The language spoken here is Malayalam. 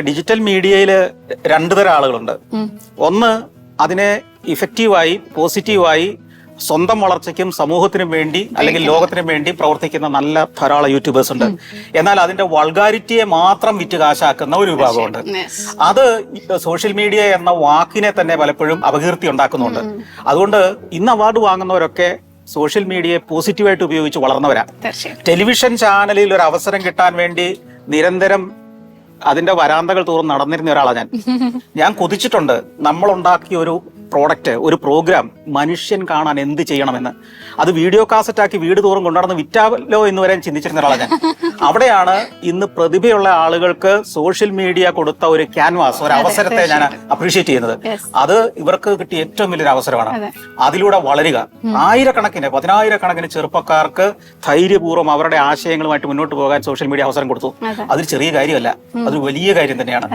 ഡിജിറ്റൽ മീഡിയയിൽ രണ്ടു തരം ആളുകളുണ്ട്. ഒന്ന് അതിനെ ഇഫക്റ്റീവായി പോസിറ്റീവായി സ്വന്തം വളർച്ചയ്ക്കും സമൂഹത്തിനും വേണ്ടി അല്ലെങ്കിൽ ലോകത്തിനും വേണ്ടി പ്രവർത്തിക്കുന്ന നല്ല ധാരാളം യൂട്യൂബേഴ്സ് ഉണ്ട്. എന്നാൽ അതിന്റെ വൾഗാരിറ്റിയെ മാത്രം വിറ്റ് കാശാക്കുന്ന ഒരു വിഭാഗമുണ്ട്. അത് സോഷ്യൽ മീഡിയ എന്ന വാക്കിനെ തന്നെ പലപ്പോഴും അപകീർത്തി ഉണ്ടാക്കുന്നുണ്ട്. അതുകൊണ്ട് ഇന്ന് അവാർഡ് വാങ്ങുന്നവരൊക്കെ സോഷ്യൽ മീഡിയയെ പോസിറ്റീവായിട്ട് ഉപയോഗിച്ച് വളർന്നവരാ. ടെലിവിഷൻ ചാനലിൽ ഒരു അവസരം കിട്ടാൻ വേണ്ടി നിരന്തരം അതിന്റെ വരാന്തകൾ തോറും നടന്നിരുന്ന ഒരാളാണ് ഞാൻ കൊതിച്ചിട്ടുണ്ട് നമ്മൾ ഉണ്ടാക്കിയ ഒരു പ്രോഡക്റ്റ്, ഒരു പ്രോഗ്രാം മനുഷ്യൻ കാണാൻ എന്ത് ചെയ്യണമെന്ന്. അത് വീഡിയോ കാസറ്റാക്കി വീട് തോറും കൊണ്ടുനടന്ന് വിറ്റാലോ എന്ന് വരെ ചിന്തിച്ചിരുന്ന ഒരാളാണ് ഞാൻ. അവിടെയാണ് ഇന്ന് പ്രതിഭയുള്ള ആളുകൾക്ക് സോഷ്യൽ മീഡിയ കൊടുത്ത ഒരു ക്യാൻവാസ്, ഒരു അവസരത്തെ ഞാൻ അപ്രീഷിയേറ്റ് ചെയ്യുന്നത്. അത് ഇവർക്ക് കിട്ടിയ ഏറ്റവും വലിയൊരു അവസരമാണ്. അതിലൂടെ വളരുക. ആയിരക്കണക്കിന് 10,000-കണക്കിന് ചെറുപ്പക്കാർക്ക് ധൈര്യപൂർവ്വം അവരുടെ ആശയങ്ങളുമായിട്ട് മുന്നോട്ട് പോകാൻ സോഷ്യൽ മീഡിയ അവസരം കൊടുത്തു. അതൊരു ചെറിയ കാര്യമല്ല, അതൊരു വലിയ കാര്യം തന്നെയാണ്.